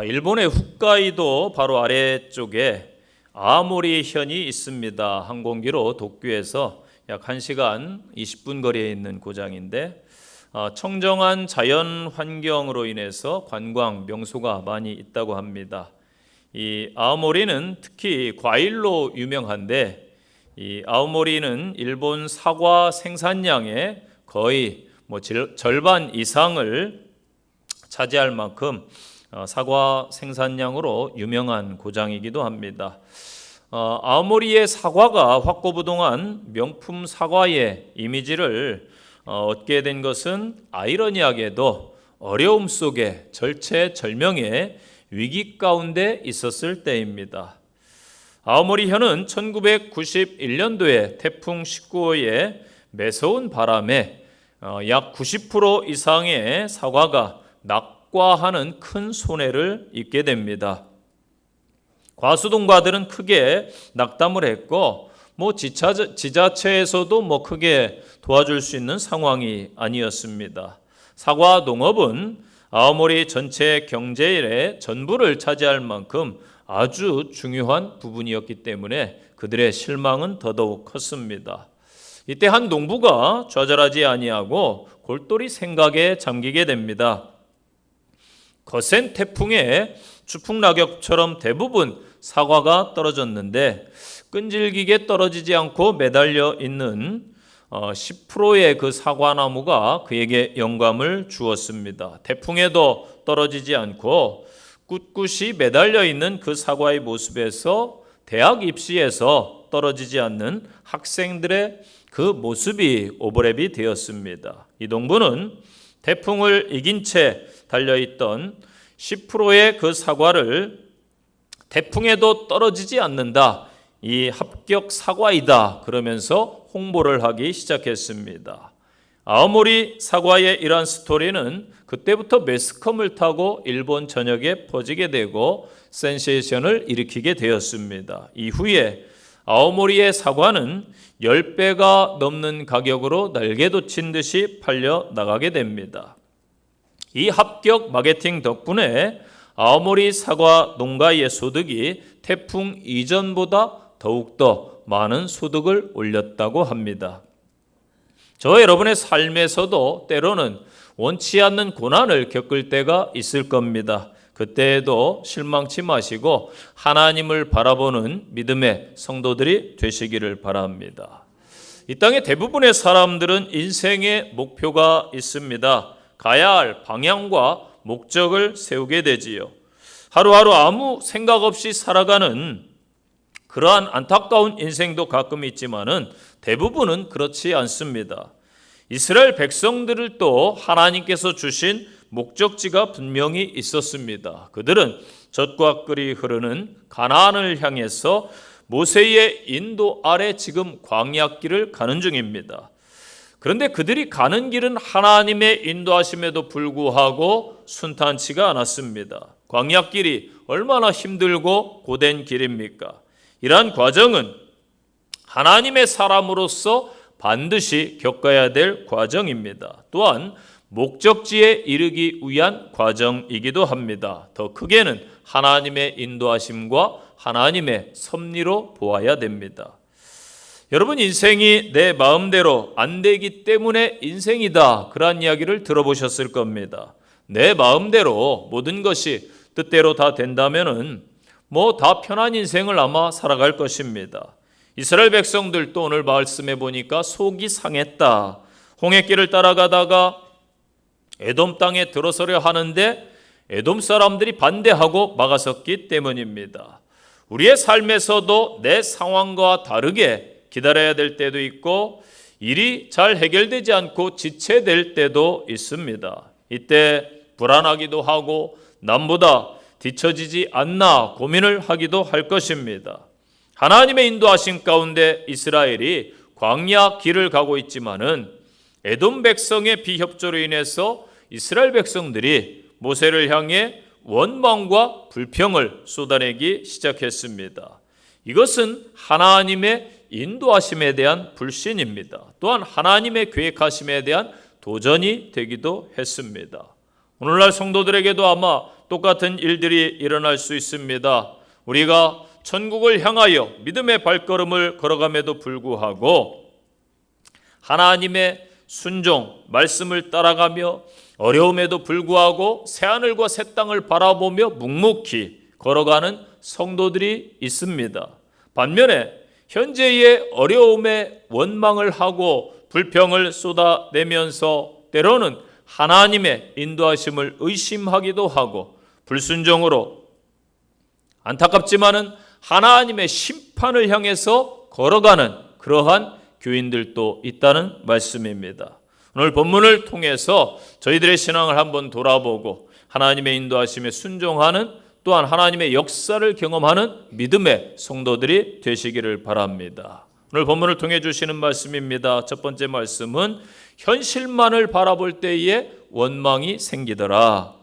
일본의 홋카이도 바로 아래쪽에 아오모리 현이 있습니다. 항공기로 도쿄에서 약 1시간 20분 거리에 있는 고장인데 청정한 자연 환경으로 인해서 관광 명소가 많이 있다고 합니다. 이 아오모리는 특히 과일로 유명한데 이 아오모리는 일본 사과 생산량의 거의 절반 이상을 차지할 만큼 사과 생산량으로 유명한 고장이기도 합니다. 아오모리의 사과가 확고부동한 명품 사과의 이미지를 얻게 된 것은 아이러니하게도 어려움 속에 절체절명의 위기 가운데 있었을 때입니다. 아오모리 현은 1991년도에 태풍 19호의 매서운 바람에 약 90% 이상의 사과가 낙과하는 큰 손해를 입게 됩니다. 과수동가들은 크게 낙담을 했고 지자체에서도 크게 도와줄 수 있는 상황이 아니었습니다. 사과 농업은 아오모리 전체 경제의 전부를 차지할 만큼 아주 중요한 부분이었기 때문에 그들의 실망은 더더욱 컸습니다. 이때 한 농부가 좌절하지 아니하고 골똘히 생각에 잠기게 됩니다. 거센 태풍에 추풍낙엽처럼 대부분 사과가 떨어졌는데 끈질기게 떨어지지 않고 매달려 있는 10%의 그 사과나무가 그에게 영감을 주었습니다. 태풍에도 떨어지지 않고 꿋꿋이 매달려 있는 그 사과의 모습에서 대학 입시에서 떨어지지 않는 학생들의 그 모습이 오버랩이 되었습니다. 이 농부는 태풍을 이긴 채 달려있던 10%의 그 사과를 태풍에도 떨어지지 않는다, 이 합격 사과이다 그러면서 홍보를 하기 시작했습니다. 아오모리 사과의 이러한 스토리는 그때부터 매스컴을 타고 일본 전역에 퍼지게 되고 센세이션을 일으키게 되었습니다. 이후에 아오모리의 사과는 10배가 넘는 가격으로 날개돋친 듯이 팔려 나가게 됩니다. 이 합격 마케팅 덕분에 아오모리 사과 농가의 소득이 태풍 이전보다 더욱더 많은 소득을 올렸다고 합니다. 저 여러분의 삶에서도 때로는 원치 않는 고난을 겪을 때가 있을 겁니다. 그때에도 실망치 마시고 하나님을 바라보는 믿음의 성도들이 되시기를 바랍니다. 이 땅의 대부분의 사람들은 인생의 목표가 있습니다. 가야 할 방향과 목적을 세우게 되지요. 하루하루 아무 생각 없이 살아가는 그러한 안타까운 인생도 가끔 있지만은 대부분은 그렇지 않습니다. 이스라엘 백성들을 또 하나님께서 주신 목적지가 분명히 있었습니다. 그들은 젖과 꿀이 흐르는 가나안을 향해서 모세의 인도 아래 지금 광야길을 가는 중입니다. 그런데 그들이 가는 길은 하나님의 인도하심에도 불구하고 순탄치가 않았습니다. 광야길이 얼마나 힘들고 고된 길입니까? 이러한 과정은 하나님의 사람으로서 반드시 겪어야 될 과정입니다. 또한 목적지에 이르기 위한 과정이기도 합니다. 더 크게는 하나님의 인도하심과 하나님의 섭리로 보아야 됩니다. 여러분, 인생이 내 마음대로 안 되기 때문에 인생이다, 그런 이야기를 들어보셨을 겁니다. 내 마음대로 모든 것이 뜻대로 다 된다면은 다 편한 인생을 아마 살아갈 것입니다. 이스라엘 백성들도 오늘 말씀해 보니까 속이 상했다. 홍해길을 따라가다가 에돔 땅에 들어서려 하는데 에돔 사람들이 반대하고 막아섰기 때문입니다. 우리의 삶에서도 내 상황과 다르게 기다려야 될 때도 있고 일이 잘 해결되지 않고 지체될 때도 있습니다. 이때 불안하기도 하고 남보다 뒤처지지 않나 고민을 하기도 할 것입니다. 하나님의 인도하심 가운데 이스라엘이 광야 길을 가고 있지만은 에돔 백성의 비협조로 인해서 이스라엘 백성들이 모세를 향해 원망과 불평을 쏟아내기 시작했습니다. 이것은 하나님의 인도하심에 대한 불신입니다. 또한 하나님의 계획하심에 대한 도전이 되기도 했습니다. 오늘날 성도들에게도 아마 똑같은 일들이 일어날 수 있습니다. 우리가 천국을 향하여 믿음의 발걸음을 걸어감에도 불구하고 하나님의 순종, 말씀을 따라가며 어려움에도 불구하고 새하늘과 새 땅을 바라보며 묵묵히 걸어가는 성도들이 있습니다. 반면에 현재의 어려움에 원망을 하고 불평을 쏟아내면서 때로는 하나님의 인도하심을 의심하기도 하고 불순종으로 안타깝지만은 하나님의 심판을 향해서 걸어가는 그러한 교인들도 있다는 말씀입니다. 오늘 본문을 통해서 저희들의 신앙을 한번 돌아보고 하나님의 인도하심에 순종하는 또한 하나님의 역사를 경험하는 믿음의 성도들이 되시기를 바랍니다. 오늘 본문을 통해 주시는 말씀입니다. 첫 번째 말씀은 현실만을 바라볼 때에 원망이 생기더라.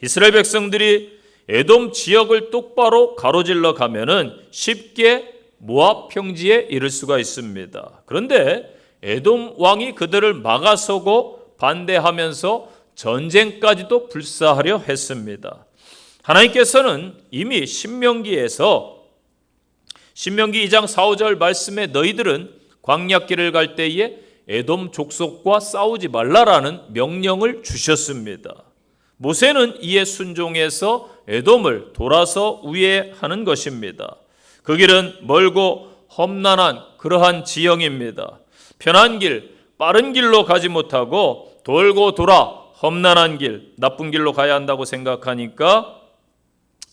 이스라엘 백성들이 에돔 지역을 똑바로 가로질러 가면은 쉽게 모압 평지에 이를 수가 있습니다. 그런데 에돔 왕이 그들을 막아서고 반대하면서 전쟁까지도 불사하려 했습니다. 하나님께서는 이미 신명기 2장 4, 5절 말씀에 너희들은 광야길을 갈 때에 에돔 족속과 싸우지 말라라는 명령을 주셨습니다. 모세는 이에 순종해서 에돔을 돌아서 우회하는 것입니다. 그 길은 멀고 험난한 그러한 지형입니다. 편한 길, 빠른 길로 가지 못하고 돌고 돌아 험난한 길, 나쁜 길로 가야 한다고 생각하니까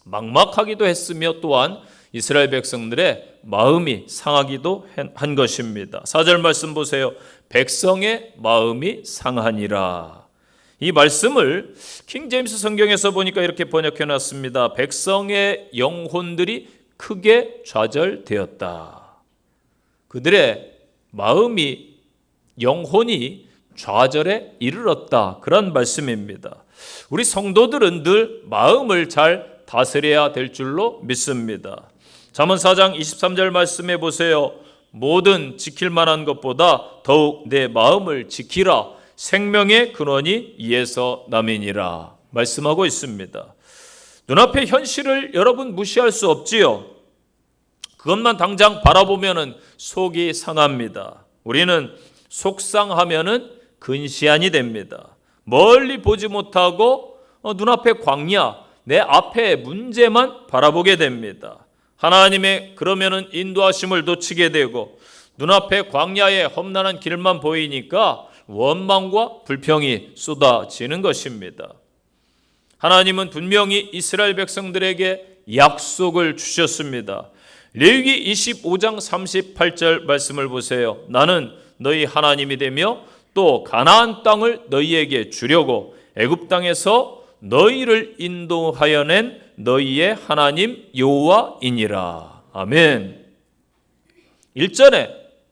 막막하기도 했으며 또한 이스라엘 백성들의 마음이 상하기도 한 것입니다. 4절 말씀 보세요. 백성의 마음이 상하니라. 이 말씀을 킹 제임스 성경에서 보니까 이렇게 번역해 놨습니다. 백성의 영혼들이 크게 좌절되었다. 그들의 마음이 영혼이 좌절에 이르렀다. 그런 말씀입니다. 우리 성도들은 늘 마음을 잘 다스려야 될 줄로 믿습니다. 잠언 4장 23절 말씀해 보세요. 모든 지킬 만한 것보다 더욱 내 마음을 지키라. 생명의 근원이 이에서 남이니라. 말씀하고 있습니다. 눈앞의 현실을 여러분 무시할 수 없지요. 그것만 당장 바라보면은 속이 상합니다. 우리는 속상하면은 근시안이 됩니다. 멀리 보지 못하고 눈앞의 광야, 내 앞에 문제만 바라보게 됩니다. 하나님의 그러면은 인도하심을 놓치게 되고 눈앞에 광야의 험난한 길만 보이니까 원망과 불평이 쏟아지는 것입니다. 하나님은 분명히 이스라엘 백성들에게 약속을 주셨습니다. 레위기 25장 38절 말씀을 보세요. 나는 너희 하나님이 되며 또 가나안 땅을 너희에게 주려고 애굽 땅에서 너희를 인도하여 낸 너희의 하나님 여호와이니라. 아멘.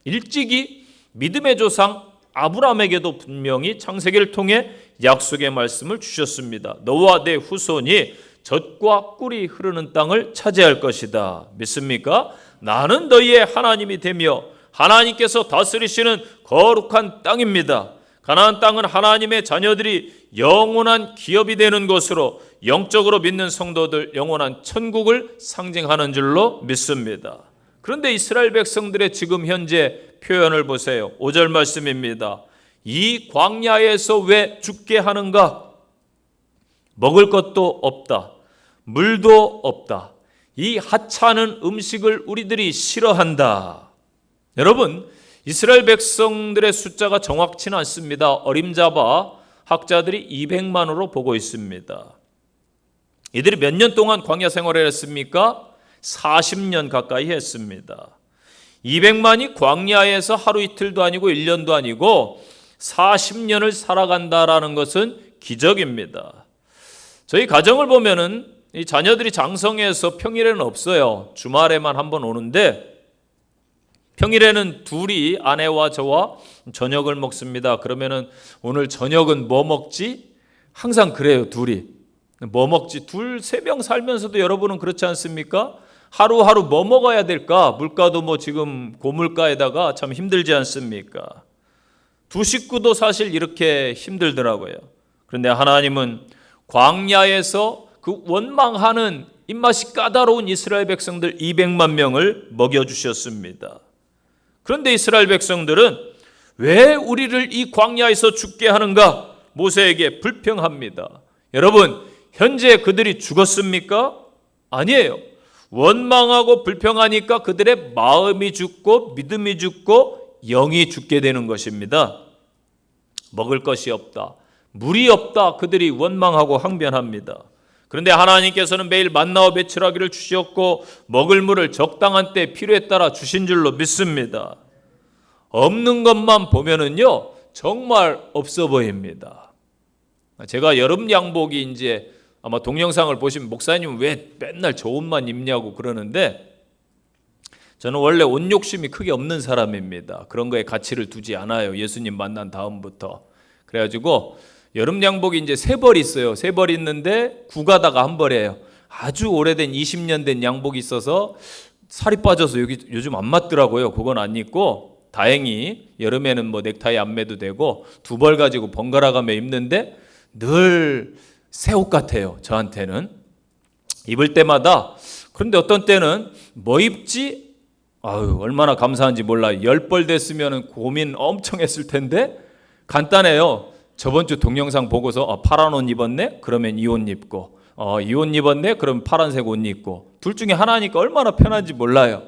일찍이 믿음의 조상 아브라함에게도 분명히 창세기를 통해 약속의 말씀을 주셨습니다. 너와 내 후손이 젖과 꿀이 흐르는 땅을 차지할 것이다. 믿습니까? 나는 너희의 하나님이 되며 하나님께서 다스리시는 거룩한 땅입니다. 가나안 땅은 하나님의 자녀들이 영원한 기업이 되는 곳으로 영적으로 믿는 성도들 영원한 천국을 상징하는 줄로 믿습니다. 그런데 이스라엘 백성들의 지금 현재 표현을 보세요. 5절 말씀입니다. 이 광야에서 왜 죽게 하는가? 먹을 것도 없다. 물도 없다. 이 하찮은 음식을 우리들이 싫어한다. 여러분, 이스라엘 백성들의 숫자가 정확치는 않습니다. 어림잡아 학자들이 200만으로 보고 있습니다. 이들이 몇 년 동안 광야 생활을 했습니까? 40년 가까이 했습니다. 200만이 광야에서 하루 이틀도 아니고 1년도 아니고 40년을 살아간다라는 것은 기적입니다. 저희 가정을 보면은 이 자녀들이 장성해서 평일에는 없어요. 주말에만 한번 오는데 평일에는 둘이 아내와 저와 저녁을 먹습니다. 그러면은 오늘 저녁은 뭐 먹지? 항상 그래요. 둘이. 뭐 먹지? 둘, 세 명 살면서도 여러분은 그렇지 않습니까? 하루하루 뭐 먹어야 될까? 물가도 뭐 지금 고물가에다가 참 힘들지 않습니까? 두 식구도 사실 이렇게 힘들더라고요. 그런데 하나님은 광야에서 그 원망하는 입맛이 까다로운 이스라엘 백성들 200만 명을 먹여주셨습니다. 그런데 이스라엘 백성들은 왜 우리를 이 광야에서 죽게 하는가? 모세에게 불평합니다. 여러분, 현재 그들이 죽었습니까? 아니에요. 원망하고 불평하니까 그들의 마음이 죽고 믿음이 죽고 영이 죽게 되는 것입니다. 먹을 것이 없다, 물이 없다, 그들이 원망하고 항변합니다. 그런데 하나님께서는 매일 만나와 메추라기를 주셨고 먹을 물을 적당한 때 필요에 따라 주신 줄로 믿습니다. 없는 것만 보면은요 정말 없어 보입니다. 제가 여름 양복이 이제 아마 동영상을 보시면 목사님 왜 맨날 저 옷만 입냐고 그러는데, 저는 원래 옷 욕심이 크게 없는 사람입니다. 그런 거에 가치를 두지 않아요. 예수님 만난 다음부터. 그래가지고 여름 양복이 이제 3벌 있어요. 3벌 있는데 9가다가 1벌이에요. 아주 오래된 20년 된 양복이 있어서 살이 빠져서 여기 요즘 안 맞더라고요. 그건 안 입고 다행히 여름에는 뭐 넥타이 안 매도 되고 2벌 가지고 번갈아가며 입는데 늘 새 옷 같아요. 저한테는 입을 때마다. 그런데 어떤 때는 뭐 입지? 아유, 얼마나 감사한지 몰라요. 10벌 됐으면 고민 엄청 했을 텐데 간단해요. 저번 주 동영상 보고서 파란 옷 입었네? 그러면 이 옷 입고, 이 옷 입었네? 그러면 파란색 옷 입고. 둘 중에 하나니까 얼마나 편한지 몰라요.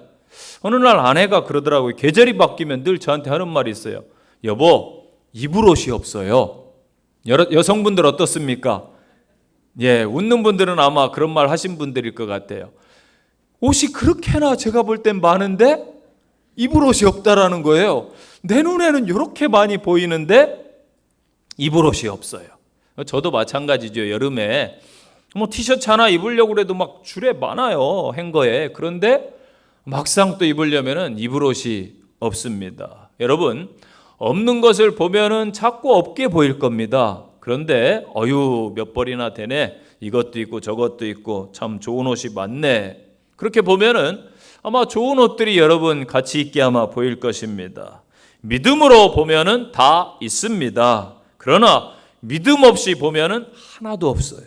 어느 날 아내가 그러더라고요. 계절이 바뀌면 늘 저한테 하는 말이 있어요. 여보, 입을 옷이 없어요. 여성분들 어떻습니까? 예, 웃는 분들은 아마 그런 말 하신 분들일 것 같아요. 옷이 그렇게나 제가 볼 땐 많은데 입을 옷이 없다라는 거예요. 내 눈에는 이렇게 많이 보이는데 입을 옷이 없어요. 저도 마찬가지죠. 여름에 뭐 티셔츠 하나 입으려고 해도 막 줄에 많아요. 행거에. 그런데 막상 또 입으려면은 입을 옷이 없습니다. 여러분, 없는 것을 보면은 자꾸 없게 보일 겁니다. 그런데 몇 벌이나 되네. 이것도 있고 저것도 있고 참 좋은 옷이 많네. 그렇게 보면은 아마 좋은 옷들이 여러분 가치 있게 아마 보일 것입니다. 믿음으로 보면은 다 있습니다. 그러나 믿음 없이 보면은 하나도 없어요.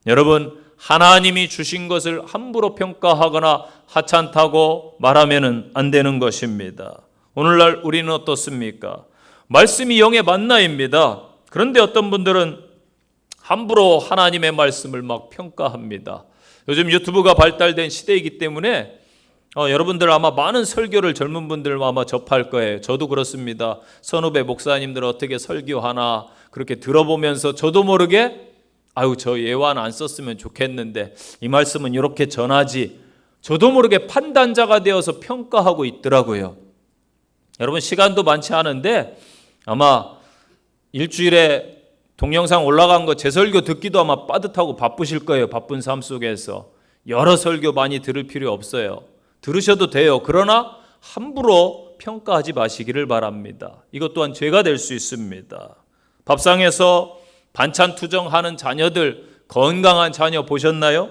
여러분, 하나님이 주신 것을 함부로 평가하거나 하찮다고 말하면은 안 되는 것입니다. 오늘날 우리는 어떻습니까? 말씀이 영의 만나입니다. 그런데 어떤 분들은 함부로 하나님의 말씀을 막 평가합니다. 요즘 유튜브가 발달된 시대이기 때문에 여러분들 아마 많은 설교를 젊은 분들 아마 접할 거예요. 저도 그렇습니다. 선후배 목사님들 어떻게 설교하나 그렇게 들어보면서 저도 모르게 저 예완 안 썼으면 좋겠는데 이 말씀은 이렇게 전하지, 저도 모르게 판단자가 되어서 평가하고 있더라고요. 여러분, 시간도 많지 않은데 아마 일주일에 동영상 올라간 거 제 설교 듣기도 아마 빠듯하고 바쁘실 거예요. 바쁜 삶 속에서 여러 설교 많이 들을 필요 없어요. 들으셔도 돼요. 그러나 함부로 평가하지 마시기를 바랍니다. 이것 또한 죄가 될 수 있습니다. 밥상에서 반찬 투정하는 자녀들, 건강한 자녀 보셨나요?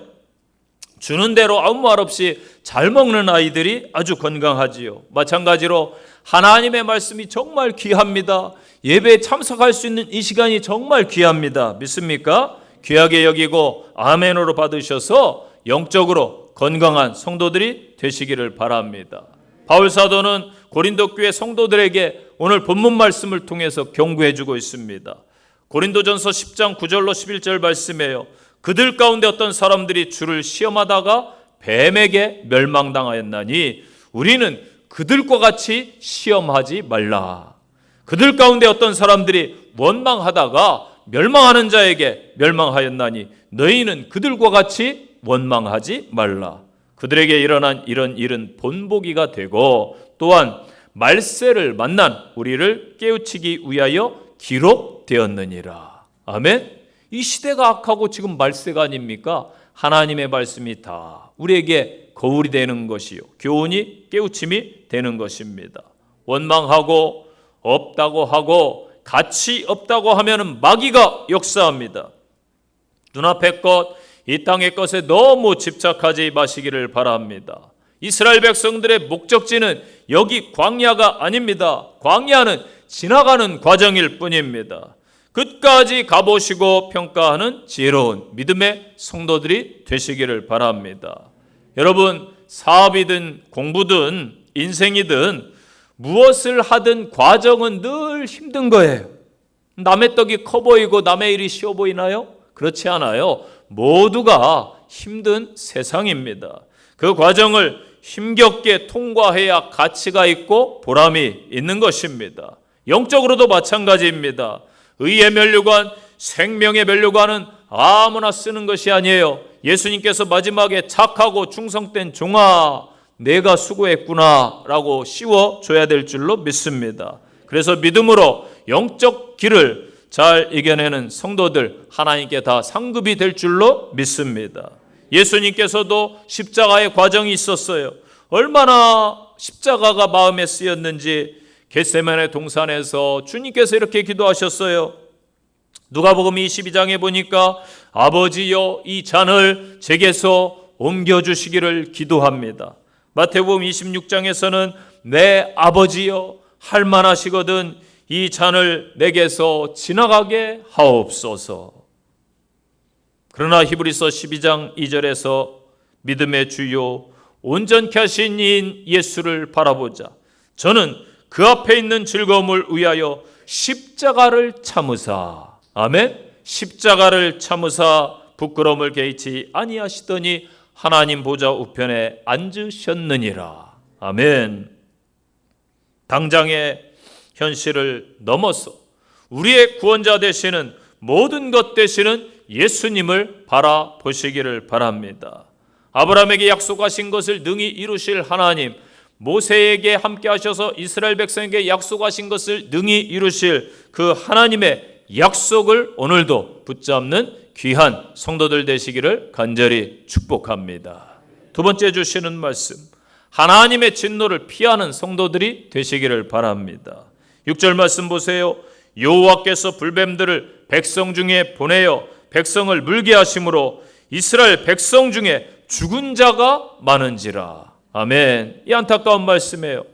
주는 대로 아무 말 없이 잘 먹는 아이들이 아주 건강하지요. 마찬가지로 하나님의 말씀이 정말 귀합니다. 예배에 참석할 수 있는 이 시간이 정말 귀합니다. 믿습니까? 귀하게 여기고 아멘으로 받으셔서 영적으로 건강한 성도들이 되시기를 바랍니다. 바울 사도는 고린도 교회 성도들에게 오늘 본문 말씀을 통해서 경고해 주고 있습니다. 고린도전서 10장 9절로 11절 말씀이에요. 그들 가운데 어떤 사람들이 주를 시험하다가 뱀에게 멸망당하였나니 우리는 그들과 같이 시험하지 말라. 그들 가운데 어떤 사람들이 원망하다가 멸망하는 자에게 멸망하였나니 너희는 그들과 같이 원망하지 말라. 그들에게 일어난 이런 일은 본보기가 되고 또한 말세를 만난 우리를 깨우치기 위하여 기록되었느니라. 아멘. 이 시대가 악하고 지금 말세가 아닙니까? 하나님의 말씀이 다 우리에게 거울이 되는 것이요, 교훈이 깨우침이 되는 것입니다. 원망하고 없다고 하고 가치 없다고 하면은 마귀가 역사합니다. 눈앞의 것, 이 땅의 것에 너무 집착하지 마시기를 바랍니다. 이스라엘 백성들의 목적지는 여기 광야가 아닙니다. 광야는 지나가는 과정일 뿐입니다. 끝까지 가보시고 평가하는 지혜로운 믿음의 성도들이 되시기를 바랍니다. 여러분, 사업이든 공부든 인생이든 무엇을 하든 과정은 늘 힘든 거예요. 남의 떡이 커 보이고 남의 일이 쉬워 보이나요? 그렇지 않아요. 모두가 힘든 세상입니다. 그 과정을 힘겹게 통과해야 가치가 있고 보람이 있는 것입니다. 영적으로도 마찬가지입니다. 의의 면류관, 생명의 면류관은 아무나 쓰는 것이 아니에요. 예수님께서 마지막에 착하고 충성된 종아, 내가 수고했구나 라고 씌워줘야 될 줄로 믿습니다. 그래서 믿음으로 영적 길을 잘 이겨내는 성도들, 하나님께 다 상급이 될 줄로 믿습니다. 예수님께서도 십자가의 과정이 있었어요. 얼마나 십자가가 마음에 쓰였는지 겟세마네 동산에서 주님께서 이렇게 기도하셨어요. 누가복음 22장에 보니까 아버지여 이 잔을 제게서 옮겨주시기를 기도합니다. 마태복음 26장에서는 내 아버지여 할만하시거든 이 잔을 내게서 지나가게 하옵소서. 그러나 히브리서 12장 2절에서 믿음의 주요 온전케 하신 이인 예수를 바라보자. 저는 그 앞에 있는 즐거움을 위하여 십자가를 참으사. 아멘. 십자가를 참으사 부끄러움을 개의치 아니하시더니 하나님 보좌 우편에 앉으셨느니라. 아멘. 당장의 현실을 넘어서 우리의 구원자 되시는 모든 것 되시는 예수님을 바라보시기를 바랍니다. 아브라함에게 약속하신 것을 능히 이루실 하나님, 모세에게 함께 하셔서 이스라엘 백성에게 약속하신 것을 능히 이루실 그 하나님의 약속을 오늘도 붙잡는 귀한 성도들 되시기를 간절히 축복합니다. 두 번째 주시는 말씀, 하나님의 진노를 피하는 성도들이 되시기를 바랍니다. 6절 말씀 보세요. 여호와께서 불뱀들을 백성 중에 보내어 백성을 물게 하심으로 이스라엘 백성 중에 죽은 자가 많은지라. 아멘. 이 안타까운 말씀이에요.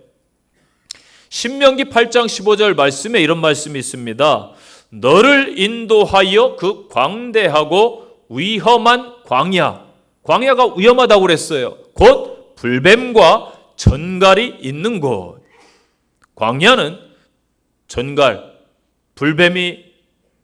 신명기 8장 15절 말씀에 이런 말씀이 있습니다. 너를 인도하여 그 광대하고 위험한 광야가 위험하다고 그랬어요. 곧 불뱀과 전갈이 있는 곳. 광야는 전갈, 불뱀이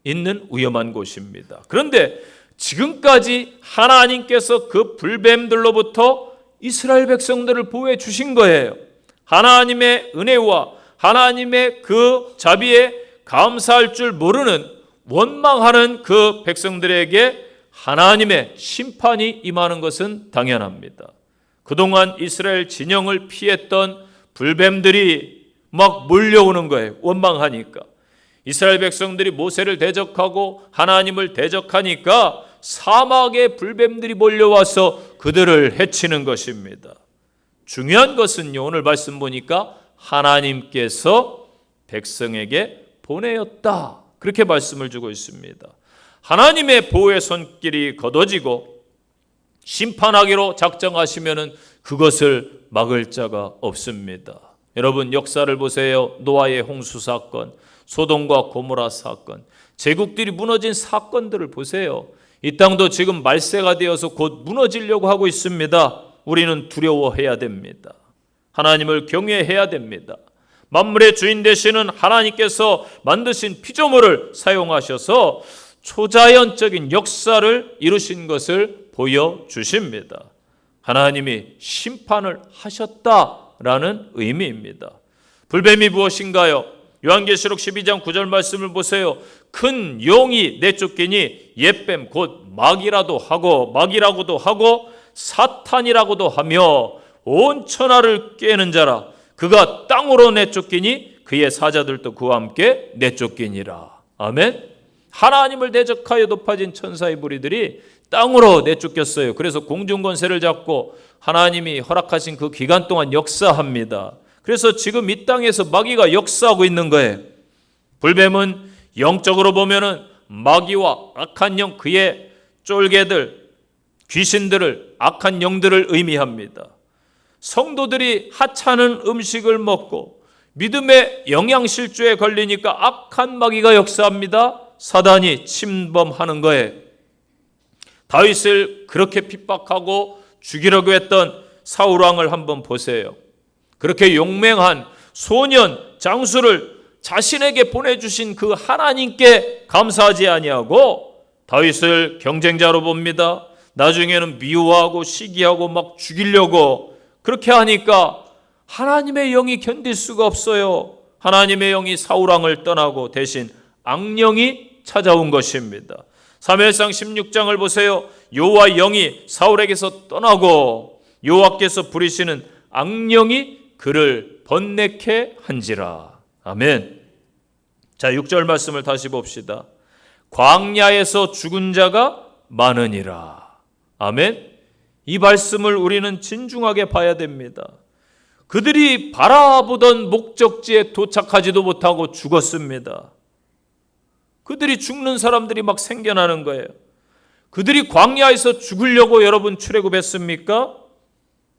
있는 위험한 곳입니다. 그런데 지금까지 하나님께서 그 불뱀들로부터 이스라엘 백성들을 보호해 주신 거예요. 하나님의 은혜와 하나님의 그 자비에 감사할 줄 모르는 원망하는 그 백성들에게 하나님의 심판이 임하는 것은 당연합니다. 그동안 이스라엘 진영을 피했던 불뱀들이 막 몰려오는 거예요. 원망하니까. 이스라엘 백성들이 모세를 대적하고 하나님을 대적하니까 사막의 불뱀들이 몰려와서 그들을 해치는 것입니다. 중요한 것은요, 오늘 말씀 보니까 하나님께서 백성에게 보내었다. 그렇게 말씀을 주고 있습니다. 하나님의 보호의 손길이 걷어지고 심판하기로 작정하시면은 그것을 막을 자가 없습니다. 여러분 역사를 보세요. 노아의 홍수 사건, 소돔과 고모라 사건, 제국들이 무너진 사건들을 보세요. 이 땅도 지금 말세가 되어서 곧 무너지려고 하고 있습니다. 우리는 두려워해야 됩니다. 하나님을 경외해야 됩니다. 만물의 주인 되시는 하나님께서 만드신 피조물을 사용하셔서 초자연적인 역사를 이루신 것을 보여주십니다. 하나님이 심판을 하셨다라는 의미입니다. 불뱀이 무엇인가요? 요한계시록 12장 9절 말씀을 보세요. 큰 용이 내쫓기니 옛뱀 곧 마귀라고도 하고 사탄이라고도 하며 온 천하를 꿰는 자라. 그가 땅으로 내쫓기니 그의 사자들도 그와 함께 내쫓기니라. 아멘. 하나님을 대적하여 높아진 천사의 무리들이 땅으로 내쫓겼어요. 그래서 공중권세를 잡고 하나님이 허락하신 그 기간 동안 역사합니다. 그래서 지금 이 땅에서 마귀가 역사하고 있는 거예요. 불뱀은 영적으로 보면은 마귀와 악한 영, 그의 쫄개들, 귀신들을, 악한 영들을 의미합니다. 성도들이 하찮은 음식을 먹고 믿음의 영양실조에 걸리니까 악한 마귀가 역사합니다. 사단이 침범하는 거예요. 다윗을 그렇게 핍박하고 죽이려고 했던 사울 왕을 한번 보세요. 그렇게 용맹한 소년 장수를 자신에게 보내주신 그 하나님께 감사하지 아니하고 다윗을 경쟁자로 봅니다. 나중에는 미워하고 시기하고 막 죽이려고 그렇게 하니까 하나님의 영이 견딜 수가 없어요. 하나님의 영이 사울 왕을 떠나고 대신 악령이 찾아온 것입니다. 사무엘상 16장을 보세요. 여호와 영이 사울에게서 떠나고 여호와께서 부리시는 악령이 그를 번뇌케 한지라. 아멘. 자, 6절 말씀을 다시 봅시다. 광야에서 죽은 자가 많으니라. 아멘. 이 말씀을 우리는 진중하게 봐야 됩니다. 그들이 바라보던 목적지에 도착하지도 못하고 죽었습니다. 그들이 죽는 사람들이 막 생겨나는 거예요. 그들이 광야에서 죽으려고 여러분 출애굽했습니까?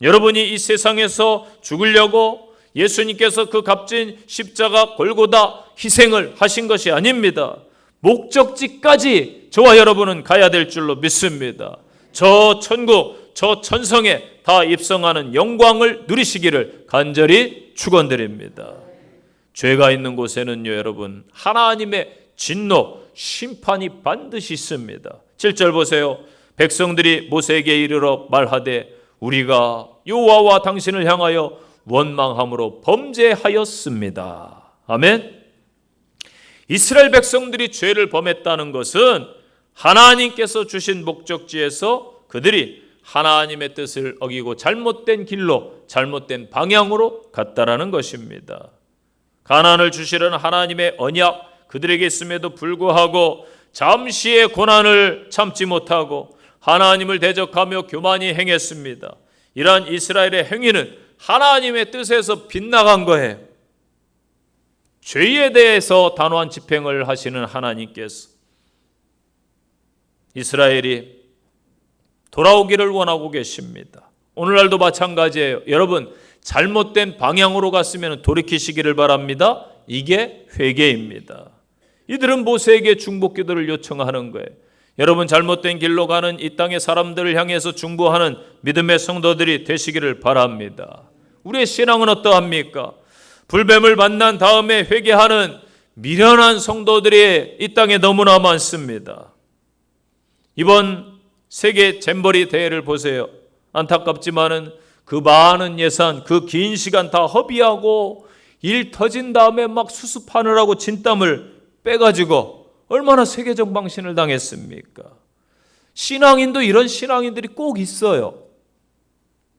여러분이 이 세상에서 죽으려고 예수님께서 그 값진 십자가 골고다 희생을 하신 것이 아닙니다. 목적지까지 저와 여러분은 가야 될 줄로 믿습니다. 저 천국, 저 천성에 다 입성하는 영광을 누리시기를 간절히 축원드립니다. 죄가 있는 곳에는요, 여러분, 하나님의 진노, 심판이 반드시 있습니다. 7절 보세요. 백성들이 모세에게 이르러 말하되 우리가 여호와와 당신을 향하여 원망함으로 범죄하였습니다. 아멘. 이스라엘 백성들이 죄를 범했다는 것은 하나님께서 주신 목적지에서 그들이 하나님의 뜻을 어기고 잘못된 길로, 잘못된 방향으로 갔다라는 것입니다. 가나안을 주시려는 하나님의 언약 그들에게 있음에도 불구하고 잠시의 고난을 참지 못하고 하나님을 대적하며 교만히 행했습니다. 이러한 이스라엘의 행위는 하나님의 뜻에서 빗나간 거예요. 죄에 대해서 단호한 집행을 하시는 하나님께서 이스라엘이 돌아오기를 원하고 계십니다. 오늘날도 마찬가지예요. 여러분, 잘못된 방향으로 갔으면 돌이키시기를 바랍니다. 이게 회개입니다. 이들은 모세에게 중보기도를 요청하는 거예요. 여러분, 잘못된 길로 가는 이 땅의 사람들을 향해서 중보하는 믿음의 성도들이 되시기를 바랍니다. 우리의 신앙은 어떠합니까? 불뱀을 만난 다음에 회개하는 미련한 성도들이 이 땅에 너무나 많습니다. 이번 세계 잼버리 대회를 보세요. 안타깝지만은 그 많은 예산, 그 긴 시간 다 허비하고 일 터진 다음에 막 수습하느라고 진땀을 빼가지고 얼마나 세계적 망신을 당했습니까? 신앙인도 이런 신앙인들이 꼭 있어요.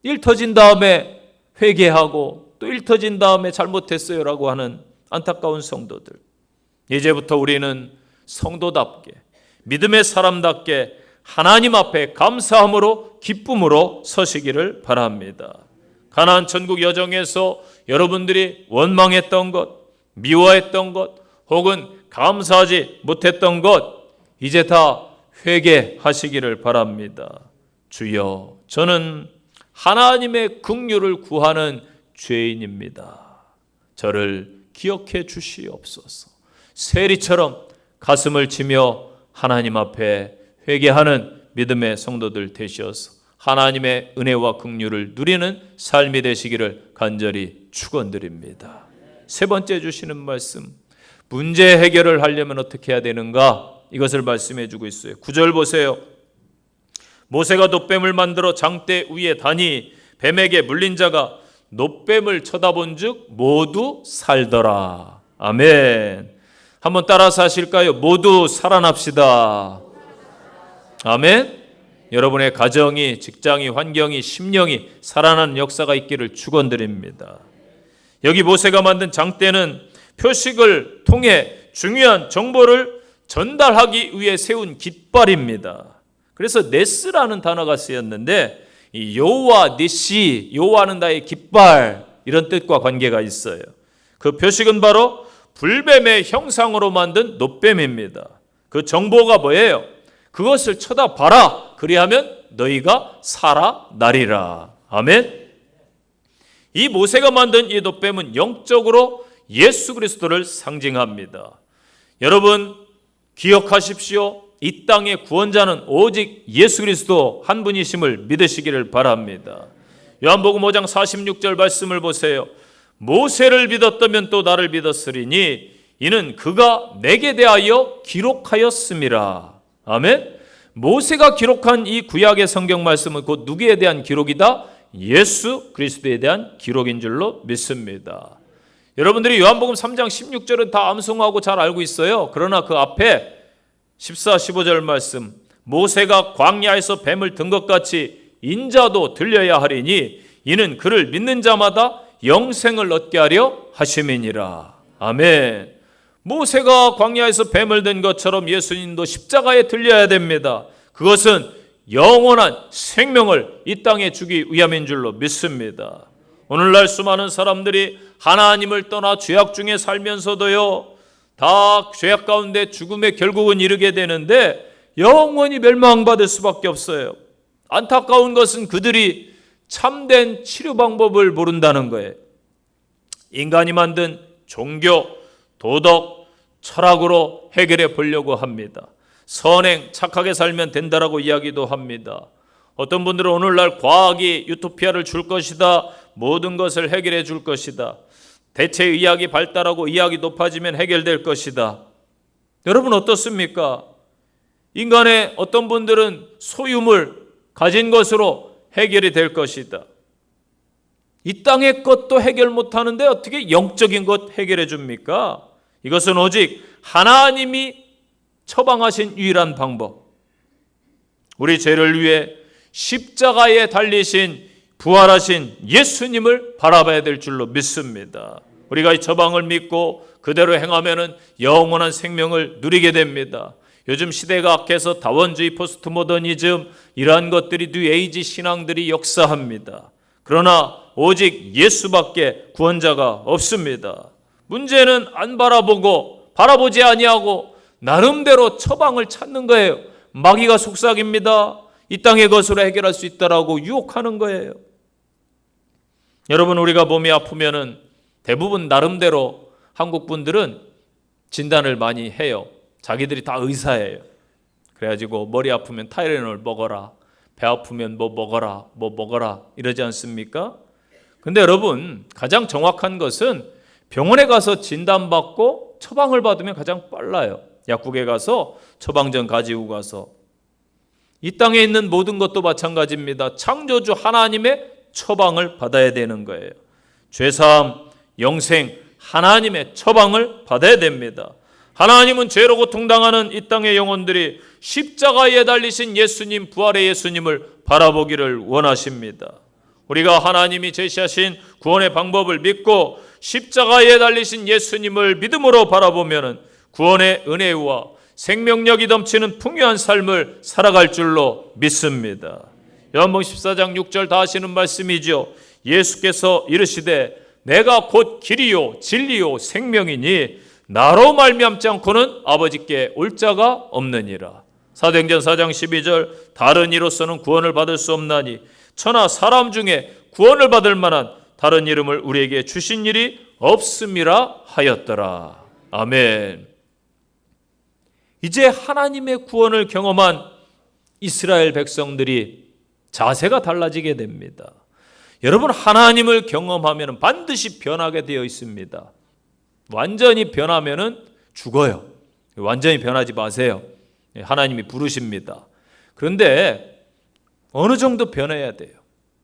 일 터진 다음에 회개하고 또 일 터진 다음에 잘못했어요라고 하는 안타까운 성도들. 이제부터 우리는 성도답게, 믿음의 사람답게 하나님 앞에 감사함으로 기쁨으로 서시기를 바랍니다. 가나안 천국 여정에서 여러분들이 원망했던 것, 미워했던 것, 혹은 감사하지 못했던 것, 이제 다 회개하시기를 바랍니다. 주여, 저는 하나님의 긍휼을 구하는 죄인입니다. 저를 기억해 주시옵소서. 세리처럼 가슴을 치며 하나님 앞에 회개하는 믿음의 성도들 되셔서 하나님의 은혜와 긍휼을 누리는 삶이 되시기를 간절히 축원드립니다. 세 번째 주시는 말씀, 문제 해결을 하려면 어떻게 해야 되는가? 이것을 말씀해 주고 있어요. 9절 보세요. 모세가 놋뱀을 만들어 장대 위에 다니 뱀에게 물린 자가 놋뱀을 쳐다본 즉 모두 살더라. 아멘. 한번 따라서 하실까요? 모두 살아납시다. 아멘. 여러분의 가정이, 직장이, 환경이, 심령이 살아나는 역사가 있기를 축원드립니다. 여기 모세가 만든 장대는 표식을 통해 중요한 정보를 전달하기 위해 세운 깃발입니다. 그래서 네스라는 단어가 쓰였는데 이 여호와 니시, 여호와는 나의 깃발, 이런 뜻과 관계가 있어요. 그 표식은 바로 불뱀의 형상으로 만든 놋뱀입니다. 그 정보가 뭐예요? 그것을 쳐다봐라. 그리하면 너희가 살아나리라. 아멘. 이 모세가 만든 이 놋뱀은 영적으로 예수 그리스도를 상징합니다. 여러분, 기억하십시오. 이 땅의 구원자는 오직 예수 그리스도 한 분이심을 믿으시기를 바랍니다. 요한복음 5장 46절 말씀을 보세요. 모세를 믿었다면 또 나를 믿었으리니 이는 그가 내게 대하여 기록하였음이라. 아멘. 모세가 기록한 이 구약의 성경 말씀은 곧 누구에 대한 기록이다? 예수 그리스도에 대한 기록인 줄로 믿습니다. 여러분들이 요한복음 3장 16절은 다 암송하고 잘 알고 있어요. 그러나 그 앞에 14, 15절 말씀, 모세가 광야에서 뱀을 든 것 같이 인자도 들려야 하리니 이는 그를 믿는 자마다 영생을 얻게 하려 하심이니라. 아멘. 모세가 광야에서 뱀을 든 것처럼 예수님도 십자가에 들려야 됩니다. 그것은 영원한 생명을 이 땅에 주기 위함인 줄로 믿습니다. 오늘날 수많은 사람들이 하나님을 떠나 죄악 중에 살면서도요, 다 죄악 가운데 죽음에 결국은 이르게 되는데 영원히 멸망받을 수밖에 없어요. 안타까운 것은 그들이 참된 치료 방법을 모른다는 거예요. 인간이 만든 종교, 도덕, 철학으로 해결해 보려고 합니다. 선행, 착하게 살면 된다라고 이야기도 합니다. 어떤 분들은 오늘날 과학이 유토피아를 줄 것이다, 모든 것을 해결해 줄 것이다, 대체의학이 발달하고 의학이 높아지면 해결될 것이다. 여러분 어떻습니까? 인간의 어떤 분들은 소유물 가진 것으로 해결이 될 것이다. 이 땅의 것도 해결 못하는데 어떻게 영적인 것 해결해 줍니까? 이것은 오직 하나님이 처방하신 유일한 방법, 우리 죄를 위해 십자가에 달리신 부활하신 예수님을 바라봐야 될 줄로 믿습니다. 우리가 이 처방을 믿고 그대로 행하면 영원한 생명을 누리게 됩니다. 요즘 시대가 악해서 다원주의, 포스트모더니즘 이러한 것들이 뉴에이지 신앙들이 역사합니다. 그러나 오직 예수밖에 구원자가 없습니다. 문제는 안 바라보고 바라보지 아니하고 나름대로 처방을 찾는 거예요. 마귀가 속삭입니다. 이 땅의 것으로 해결할 수 있다라고 유혹하는 거예요. 여러분, 우리가 몸이 아프면은 대부분 나름대로 한국 분들은 진단을 많이 해요. 자기들이 다 의사예요. 그래가지고 머리 아프면 타이레놀 먹어라, 배 아프면 뭐 먹어라 이러지 않습니까? 근데 여러분, 가장 정확한 것은 병원에 가서 진단받고 처방을 받으면 가장 빨라요. 약국에 가서 처방전 가지고 가서. 이 땅에 있는 모든 것도 마찬가지입니다. 창조주 하나님의 처방을 받아야 되는 거예요. 죄사함, 영생, 하나님의 처방을 받아야 됩니다. 하나님은 죄로 고통당하는 이 땅의 영혼들이 십자가에 달리신 예수님, 부활의 예수님을 바라보기를 원하십니다. 우리가 하나님이 제시하신 구원의 방법을 믿고 십자가에 달리신 예수님을 믿음으로 바라보면 구원의 은혜와 생명력이 넘치는 풍요한 삶을 살아갈 줄로 믿습니다. 요한복음 14장 6절 다 하시는 말씀이죠. 예수께서 이르시되 내가 곧 길이요 진리요 생명이니 나로 말미암지 않고는 아버지께 올 자가 없느니라. 사도행전 4장 12절 다른 이로서는 구원을 받을 수 없나니 천하 사람 중에 구원을 받을 만한 다른 이름을 우리에게 주신 일이 없음이라 하였더라. 아멘. 이제 하나님의 구원을 경험한 이스라엘 백성들이 자세가 달라지게 됩니다. 여러분, 하나님을 경험하면 반드시 변하게 되어 있습니다. 완전히 변하면 죽어요. 완전히 변하지 마세요. 하나님이 부르십니다. 그런데 어느 정도 변해야 돼요.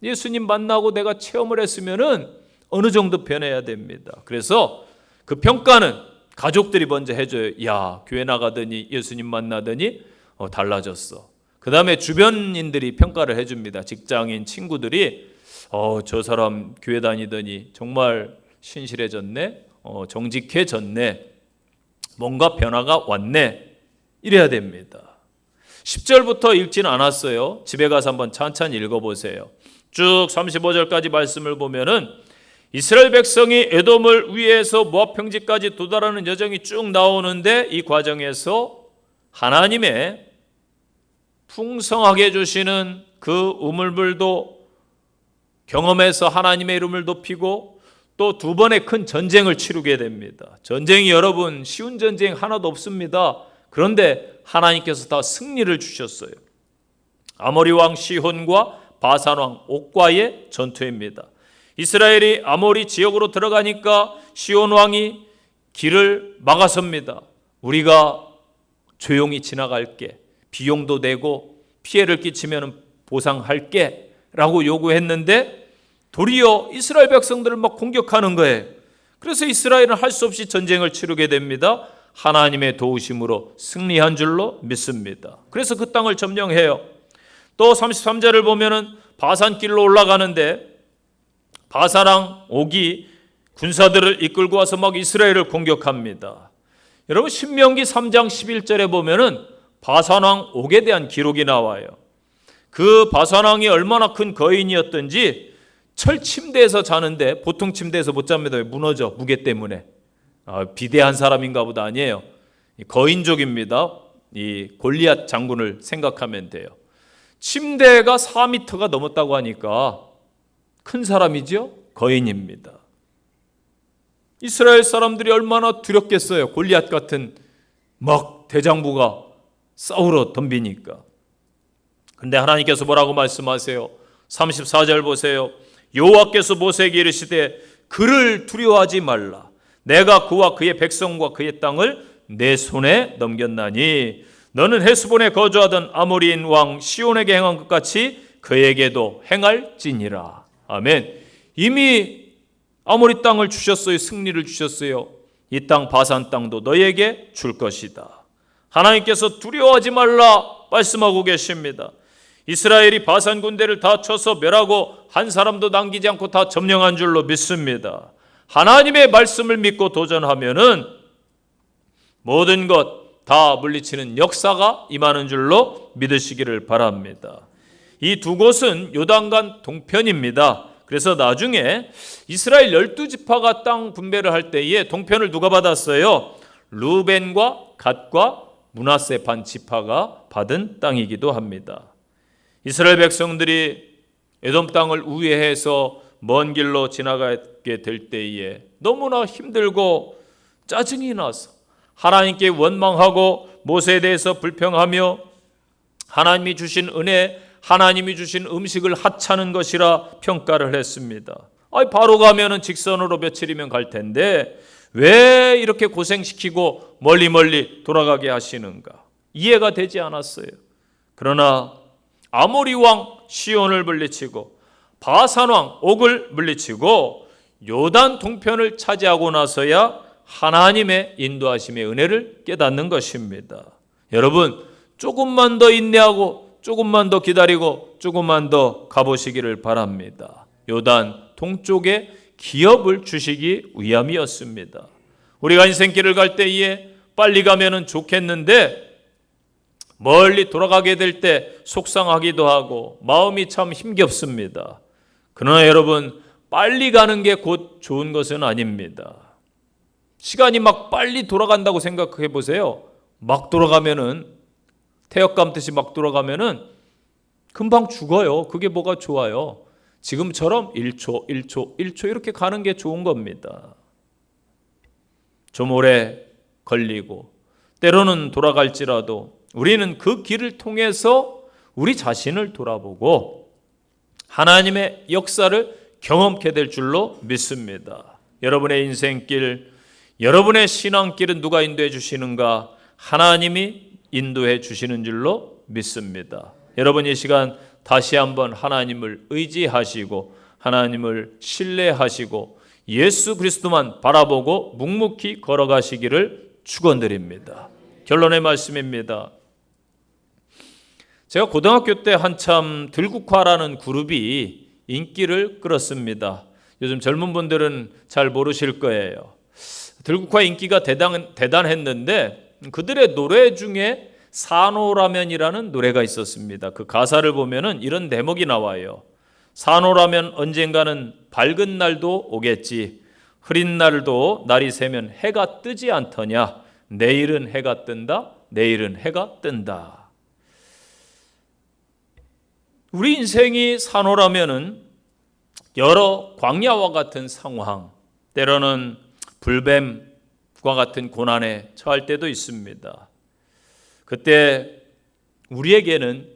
예수님 만나고 내가 체험을 했으면 어느 정도 변해야 됩니다. 그래서 그 평가는 가족들이 먼저 해줘요. 야, 교회 나가더니 예수님 만나더니 달라졌어. 그 다음에 주변인들이 평가를 해줍니다. 직장인, 친구들이 저 사람 교회 다니더니 정말 신실해졌네, 정직해졌네, 뭔가 변화가 왔네, 이래야 됩니다. 10절부터 읽지는 않았어요. 집에 가서 한번 찬찬히 읽어보세요. 쭉 35절까지 말씀을 보면은 이스라엘 백성이 에돔을 위해서 모압 평지까지 도달하는 여정이 쭉 나오는데 이 과정에서 하나님의 풍성하게 주시는 그 우물물도 경험해서 하나님의 이름을 높이고 또 두 번의 큰 전쟁을 치르게 됩니다. 전쟁이 여러분 쉬운 전쟁 하나도 없습니다. 그런데 하나님께서 다 승리를 주셨어요. 아모리 왕 시혼과 바산 왕 옥과의 전투입니다. 이스라엘이 아모리 지역으로 들어가니까 시혼 왕이 길을 막아섭니다. 우리가 조용히 지나갈게, 비용도 내고 피해를 끼치면 보상할게 라고 요구했는데 도리어 이스라엘 백성들을 막 공격하는 거예요. 그래서 이스라엘은 할 수 없이 전쟁을 치르게 됩니다. 하나님의 도우심으로 승리한 줄로 믿습니다. 그래서 그 땅을 점령해요. 또 33절을 보면은 바산길로 올라가는데 바사랑 옥이 군사들을 이끌고 와서 막 이스라엘을 공격합니다. 여러분 신명기 3장 11절에 보면은 바산왕 옥에 대한 기록이 나와요. 그 바산왕이 얼마나 큰 거인이었던지 철 침대에서 자는데 보통 침대에서 못 잡니다. 무너져, 무게 때문에. 비대한 사람인가 보다. 아니에요. 거인족입니다. 이 골리앗 장군을 생각하면 돼요. 침대가 4m가 넘었다고 하니까 큰 사람이죠? 거인입니다. 이스라엘 사람들이 얼마나 두렵겠어요. 골리앗 같은 막 대장부가 싸우러 덤비니까. 근데 하나님께서 뭐라고 말씀하세요? 34절 보세요. 여호와께서 모세에게 이르시되 그를 두려워하지 말라. 내가 그와 그의 백성과 그의 땅을 내 손에 넘겼나니 너는 헤스본에 거주하던 아모리인 왕 시온에게 행한 것 같이 그에게도 행할지니라. 아멘. 이미 아모리 땅을 주셨어요. 승리를 주셨어요. 이 땅 바산 땅도 너에게 줄 것이다. 하나님께서 두려워하지 말라 말씀하고 계십니다. 이스라엘이 바산 군대를 다 쳐서 멸하고 한 사람도 남기지 않고 다 점령한 줄로 믿습니다. 하나님의 말씀을 믿고 도전하면은 모든 것 다 물리치는 역사가 임하는 줄로 믿으시기를 바랍니다. 이 두 곳은 요단강 동편입니다. 그래서 나중에 이스라엘 12지파가 땅 분배를 할 때에 동편을 누가 받았어요? 루벤과 갓과 므낫세 반 지파가 받은 땅이기도 합니다. 이스라엘 백성들이 에돔 땅을 우회해서 먼 길로 지나가게 될 때에 너무나 힘들고 짜증이 나서 하나님께 원망하고 모세에 대해서 불평하며 하나님이 주신 은혜, 하나님이 주신 음식을 하찮은 것이라 평가를 했습니다. 바로 가면은 직선으로 며칠이면 갈 텐데 왜 이렇게 고생시키고 멀리 돌아가게 하시는가? 이해가 되지 않았어요. 그러나 아모리 왕 시온을 물리치고 바산 왕 옥을 물리치고 요단 동편을 차지하고 나서야 하나님의 인도하심의 은혜를 깨닫는 것입니다. 여러분 조금만 더 인내하고 조금만 더 기다리고 조금만 더 가보시기를 바랍니다. 요단 동쪽에 기업을 주시기 위함이었습니다. 우리가 인생길을 갈 때에 빨리 가면은 좋겠는데 멀리 돌아가게 될 때 속상하기도 하고 마음이 참 힘겹습니다. 그러나 여러분 빨리 가는 게 곧 좋은 것은 아닙니다. 시간이 막 빨리 돌아간다고 생각해 보세요. 막 돌아가면은 태엽 감듯이 막 돌아가면은 금방 죽어요. 그게 뭐가 좋아요? 지금처럼 1초 이렇게 가는 게 좋은 겁니다. 좀 오래 걸리고 때로는 돌아갈지라도 우리는 그 길을 통해서 우리 자신을 돌아보고 하나님의 역사를 경험케 될 줄로 믿습니다. 여러분의 인생길, 여러분의 신앙길은 누가 인도해 주시는가? 하나님이 인도해 주시는 줄로 믿습니다. 여러분 이 시간 다시 한번 하나님을 의지하시고 하나님을 신뢰하시고 예수 그리스도만 바라보고 묵묵히 걸어가시기를 축원드립니다. 결론의 말씀입니다. 제가 고등학교 때 한참 들국화라는 그룹이 인기를 끌었습니다. 요즘 젊은 분들은 잘 모르실 거예요. 들국화 인기가 대단했는데 그들의 노래 중에 산호라면이라는 노래가 있었습니다. 그 가사를 보면은 이런 대목이 나와요. 산호라면 언젠가는 밝은 날도 오겠지. 흐린 날도 날이 새면 해가 뜨지 않더냐. 내일은 해가 뜬다. 내일은 해가 뜬다. 우리 인생이 산호라면은 여러 광야와 같은 상황, 때로는 불뱀과 같은 고난에 처할 때도 있습니다. 그때 우리에게는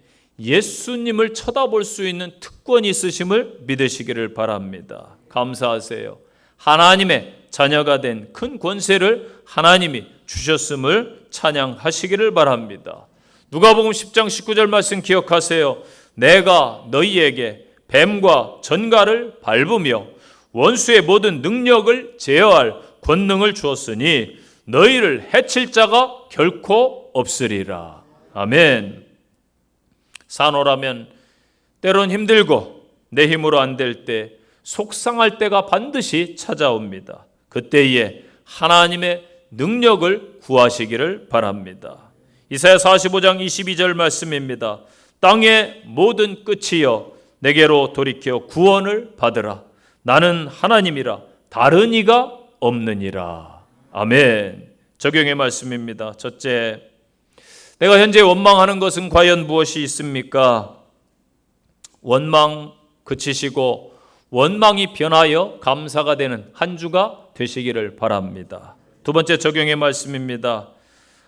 예수님을 쳐다볼 수 있는 특권이 있으심을 믿으시기를 바랍니다. 감사하세요. 하나님의 자녀가 된 큰 권세를 하나님이 주셨음을 찬양하시기를 바랍니다. 누가복음 10장 19절 말씀 기억하세요. 내가 너희에게 뱀과 전갈을 밟으며 원수의 모든 능력을 제어할 권능을 주었으니 너희를 해칠 자가 결코 없으리라. 아멘. 산호라면 때론 힘들고 내 힘으로 안 될 때 속상할 때가 반드시 찾아옵니다. 그때에 하나님의 능력을 구하시기를 바랍니다. 이사야 45장 22절 말씀입니다. 땅의 모든 끝이여 내게로 돌이켜 구원을 받으라. 나는 하나님이라 다른 이가 없느니라. 아멘. 적용의 말씀입니다. 첫째, 내가 현재 원망하는 것은 과연 무엇이 있습니까? 원망 그치시고 원망이 변하여 감사가 되는 한 주가 되시기를 바랍니다. 두 번째 적용의 말씀입니다.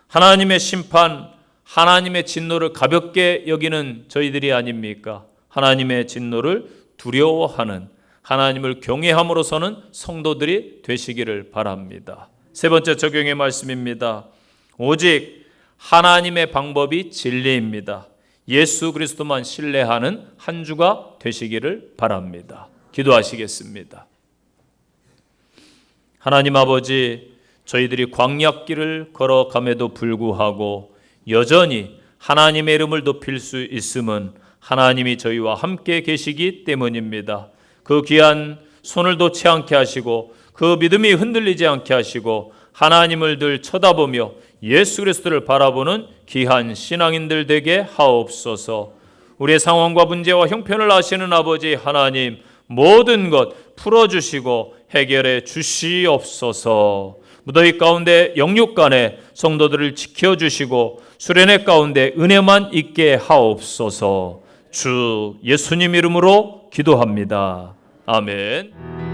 하나님의 심판, 하나님의 진노를 가볍게 여기는 저희들이 아닙니까? 하나님의 진노를 두려워하는, 하나님을 경외함으로서는 성도들이 되시기를 바랍니다. 세 번째 적용의 말씀입니다. 오직 하나님의 방법이 진리입니다. 예수 그리스도만 신뢰하는 한 주가 되시기를 바랍니다. 기도하시겠습니다. 하나님 아버지, 저희들이 광야길을 걸어감에도 불구하고 여전히 하나님의 이름을 높일 수 있음은 하나님이 저희와 함께 계시기 때문입니다. 그 귀한 손을 놓지 않게 하시고 그 믿음이 흔들리지 않게 하시고 하나님을 늘 쳐다보며 예수 그리스도를 바라보는 귀한 신앙인들 되게 하옵소서. 우리의 상황과 문제와 형편을 아시는 아버지 하나님, 모든 것 풀어주시고 해결해 주시옵소서. 무더위 가운데 영육간에 성도들을 지켜주시고 수련회 가운데 은혜만 있게 하옵소서. 주 예수님 이름으로 기도합니다. 아멘.